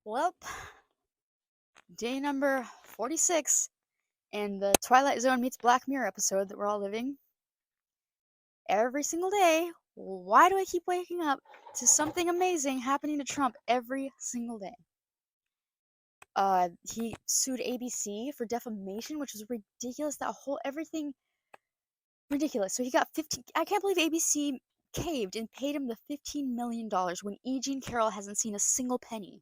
Well, day number 46 in the Twilight Zone meets Black Mirror episode that we're all living every single day. Why do I keep waking up to something amazing happening to Trump every single day? He sued ABC for defamation, which was ridiculous. That whole everything ridiculous. So he got 15. I can't believe ABC caved and paid him the $15 million when E. Jean Carroll hasn't seen a single penny.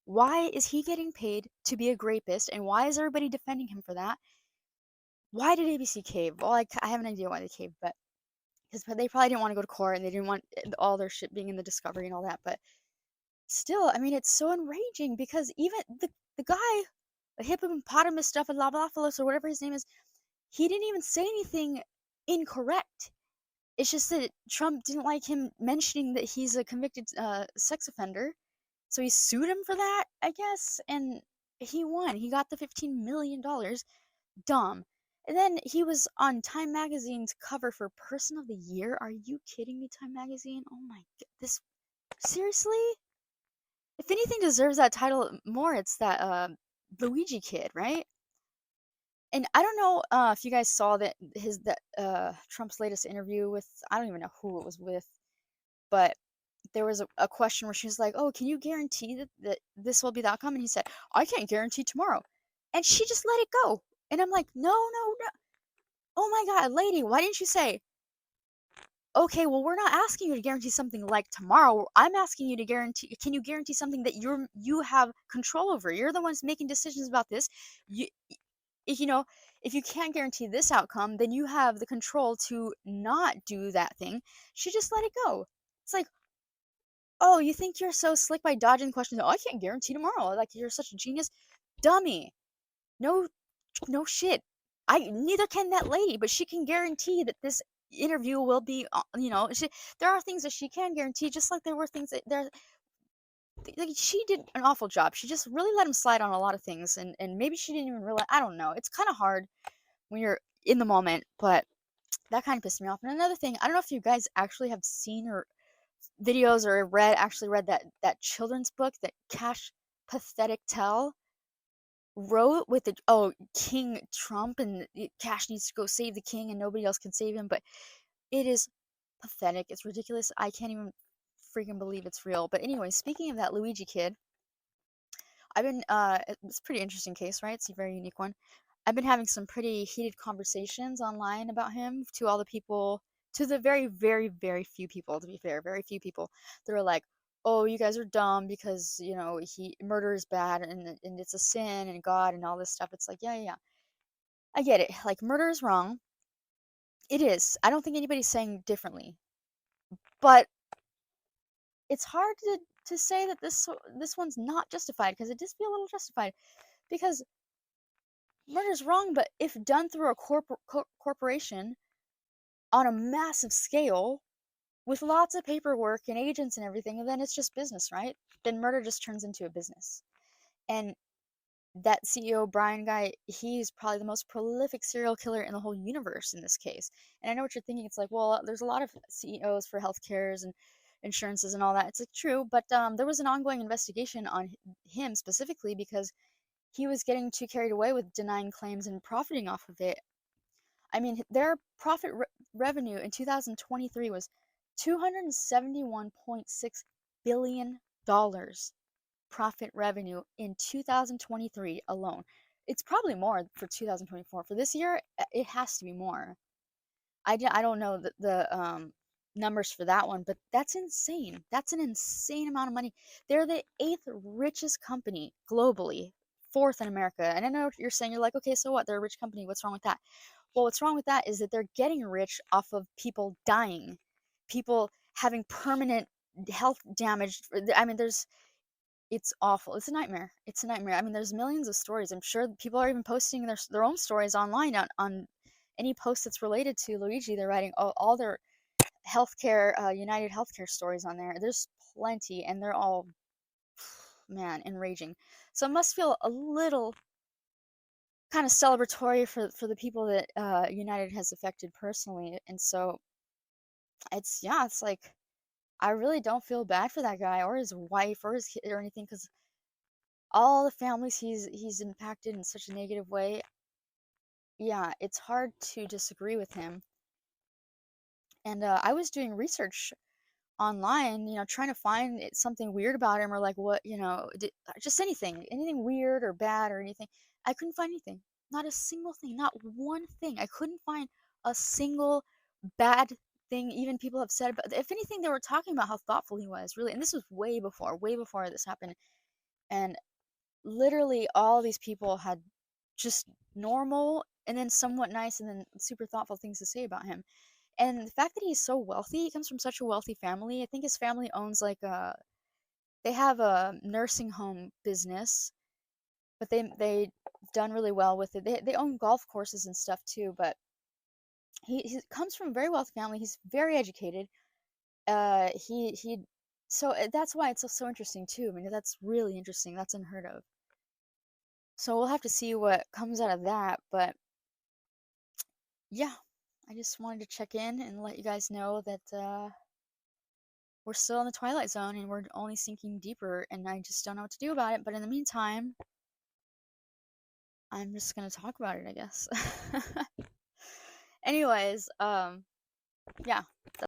Why is he getting paid to be a rapist, and why is everybody defending him for that? Why did ABC cave? Well, I have an idea why they caved, but because they probably didn't want to go to court and they didn't want all their shit being in the discovery and all that. But still, I mean, it's so enraging because even the guy, the hippopotamus stuff, and Lavopoulos or whatever his name is, he didn't even say anything incorrect. It's just that Trump didn't like him mentioning that he's a convicted sex offender, so he sued him for that, I guess, and he won. He got the $15 million. Dumb. And then he was on Time Magazine's cover for Person of the Year. Are you kidding me, Time Magazine? Oh my god, this seriously? If anything deserves that title more, it's that Luigi kid, right? And I don't know if you guys saw that Trump's latest interview with, I don't even know who it was with, but there was a question where she was like, "Oh, can you guarantee that this will be the outcome?" And he said, "I can't guarantee tomorrow." And she just let it go. And I'm like, "No, no, no. Oh my god, lady, why didn't you say, okay, well, we're not asking you to guarantee something like tomorrow. I'm asking you to guarantee, can you guarantee something that you have control over? You're the ones making decisions about this. You if you know, if you can't guarantee this outcome, then you have the control to not do that thing." She just let it go. It's like, "Oh, you think you're so slick by dodging questions? Oh, I can't guarantee tomorrow. Like you're such a genius." Dummy. No, no shit. I neither can that lady, but she can guarantee that this interview will be, there are things that she can guarantee, just like there were things that there, like she did an awful job. She just really let him slide on a lot of things, and maybe she didn't even realize. I don't know. It's kind of hard when you're in the moment, but that kind of pissed me off. And another thing, I don't know if you guys actually have seen or videos or read that children's book that Cash Pathetic Tell wrote with the King Trump, and Cash needs to go save the king and nobody else can save him. But it is pathetic. It's ridiculous. I can't even freaking believe it's real. But anyway, speaking of that Luigi kid, I've been it's a pretty interesting case, right? It's a very unique one. I've been having some pretty heated conversations online about him to all the people, to the very, very, very few people, to be fair, very few people that are like, "Oh, you guys are dumb because, he murder is bad and it's a sin and God and all this stuff." It's like, yeah, yeah, yeah. I get it. Like murder is wrong. It is. I don't think anybody's saying differently. But it's hard to say that this one's not justified, because it does feel a little justified, because murder's wrong, but if done through a corporation on a massive scale with lots of paperwork and agents and everything, then it's just business, right? Then murder just turns into a business. And that CEO Brian guy, he's probably the most prolific serial killer in the whole universe in this case. And I know what you're thinking. It's like, well, there's a lot of CEOs for healthcares and insurances and all that. It's like true, but there was an ongoing investigation on him specifically because he was getting too carried away with denying claims and profiting off of it. I mean, their profit revenue in 2023 was $271.6 billion profit revenue in 2023 alone. It's probably more for 2024. For this year, it has to be more. I don't know the numbers for that one, but that's insane. That's an insane amount of money. They're the eighth richest company globally, fourth in America. And I know what you're saying. You're like, okay, so what? They're a rich company. What's wrong with that? Well, what's wrong with that is that they're getting rich off of people dying, people having permanent health damage. I mean, it's awful. It's a nightmare. It's a nightmare. I mean, there's millions of stories. I'm sure people are even posting their own stories online on any post that's related to Luigi. They're writing all their healthcare, United Healthcare stories on there. There's plenty, and they're all, man, enraging. So it must feel a little kind of celebratory for the people that United has affected personally. And so it's like I really don't feel bad for that guy or his wife or his kid or anything, because all the families he's impacted in such a negative way, yeah, it's hard to disagree with him. And I was doing research online, trying to find something weird about him, or like what, just anything weird or bad or anything. I couldn't find anything. Not a single thing, not one thing. I couldn't find a single bad thing even people have said about. If anything, they were talking about how thoughtful he was, really. And this was way before this happened. And literally all these people had just normal and then somewhat nice and then super thoughtful things to say about him. And the fact that he's so wealthy, he comes from such a wealthy family. I think his family owns like they have a nursing home business, but they've done really well with it. They own golf courses and stuff too, but he comes from a very wealthy family. He's very educated. He so that's why it's so interesting too. I mean, that's really interesting. That's unheard of. So we'll have to see what comes out of that, but yeah, I just wanted to check in and let you guys know that we're still in the Twilight Zone and we're only sinking deeper, and I just don't know what to do about it. But in the meantime, I'm just gonna talk about it, I guess. Anyways, yeah.